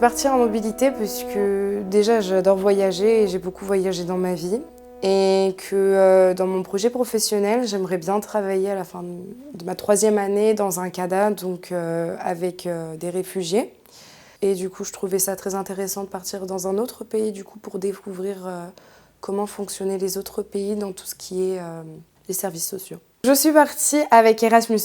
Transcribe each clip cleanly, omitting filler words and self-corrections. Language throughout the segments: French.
partir en mobilité parce que déjà j'adore voyager et j'ai beaucoup voyagé dans ma vie. Et que dans mon projet professionnel, j'aimerais bien travailler à la fin de ma 3e année dans un CADA, donc avec des réfugiés. Et du coup, je trouvais ça très intéressant de partir dans un autre pays du coup, pour découvrir comment fonctionnaient les autres pays dans tout ce qui est les services sociaux. Je suis partie avec Erasmus+,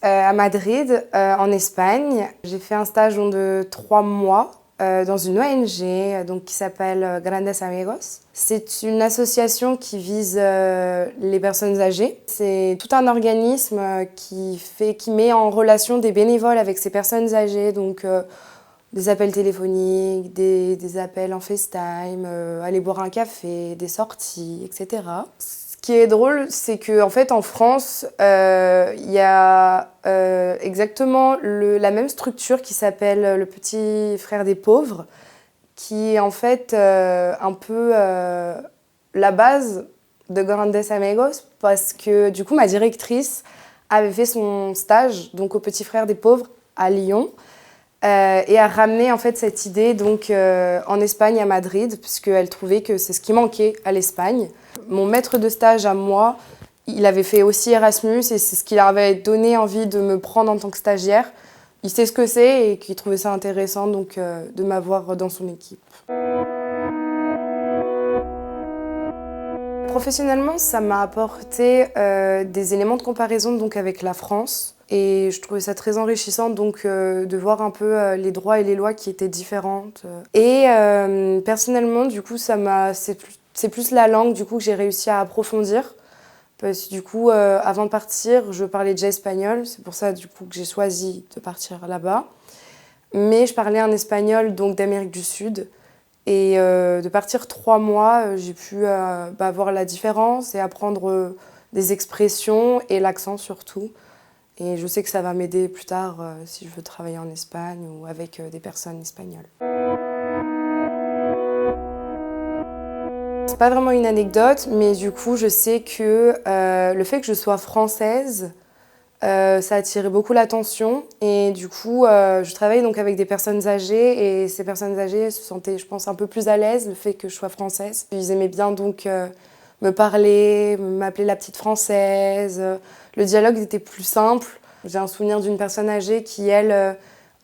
à Madrid, en Espagne. J'ai fait un stage de 3 mois dans une ONG donc, qui s'appelle Grandes Amigos. C'est une association qui vise les personnes âgées. C'est tout un organisme qui met en relation des bénévoles avec ces personnes âgées, donc des appels téléphoniques, des appels en FaceTime, aller boire un café, des sorties, etc. Ce qui est drôle, c'est qu'en fait, en France, il y a exactement la même structure qui s'appelle le Petit Frère des Pauvres, qui est en fait un peu la base de Grandes Amigos, parce que du coup, ma directrice avait fait son stage donc, au Petit Frère des Pauvres à Lyon, et a ramené en fait cette idée donc, en Espagne, à Madrid, puisqu'elle trouvait que c'est ce qui manquait à l'Espagne. Mon maître de stage à moi, il avait fait aussi Erasmus et c'est ce qui leur avait donné envie de me prendre en tant que stagiaire. Il sait ce que c'est et qu'il trouvait ça intéressant donc, de m'avoir dans son équipe. Professionnellement, ça m'a apporté des éléments de comparaison donc, avec la France. Et je trouvais ça très enrichissant donc, de voir un peu les droits et les lois qui étaient différentes. Et personnellement, du coup, c'est plus la langue du coup, que j'ai réussi à approfondir. Parce que du coup, avant de partir, je parlais déjà espagnol. C'est pour ça du coup, que j'ai choisi de partir là-bas. Mais je parlais un espagnol donc, d'Amérique du Sud. Et de partir 3 mois, j'ai pu voir la différence et apprendre des expressions et l'accent surtout. Et je sais que ça va m'aider plus tard si je veux travailler en Espagne ou avec des personnes espagnoles. C'est pas vraiment une anecdote, mais du coup, je sais que le fait que je sois française, ça a attiré beaucoup l'attention. Et du coup, je travaille donc avec des personnes âgées et ces personnes âgées se sentaient, je pense, un peu plus à l'aise le fait que je sois française. Ils aimaient bien donc me parler, m'appeler la petite française. Le dialogue était plus simple. J'ai un souvenir d'une personne âgée qui, elle,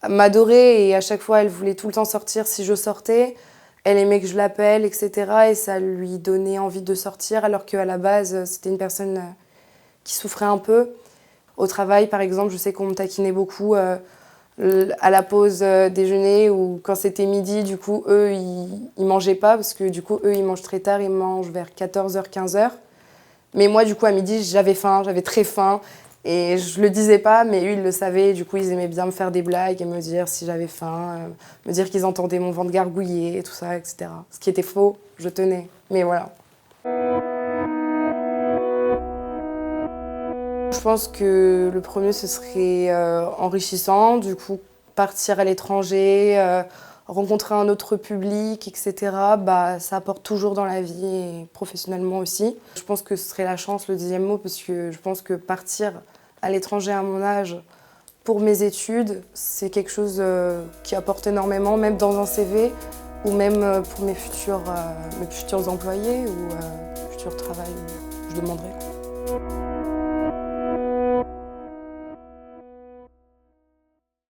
m'adorait et à chaque fois, elle voulait tout le temps sortir si je sortais. Elle aimait que je l'appelle, etc. Et ça lui donnait envie de sortir alors qu'à la base, c'était une personne qui souffrait un peu. Au travail, par exemple, je sais qu'on me taquinait beaucoup à la pause déjeuner ou quand c'était midi, du coup, eux, ils mangeaient pas parce que du coup, eux, ils mangent très tard, ils mangent vers 14h, 15h. Mais moi, du coup, à midi, j'avais faim, j'avais très faim et je le disais pas, mais eux, ils le savaient. Du coup, ils aimaient bien me faire des blagues et me dire si j'avais faim, me dire qu'ils entendaient mon ventre gargouiller et tout ça, etc. Ce qui était faux, je tenais, mais voilà. Je pense que le premier, ce serait enrichissant, du coup, partir à l'étranger, rencontrer un autre public, etc. Ça apporte toujours dans la vie et professionnellement aussi. Je pense que ce serait la chance, le deuxième mot, parce que je pense que partir à l'étranger à mon âge pour mes études, c'est quelque chose qui apporte énormément, même dans un CV ou même pour mes futurs employés ou futurs travail, je demanderai.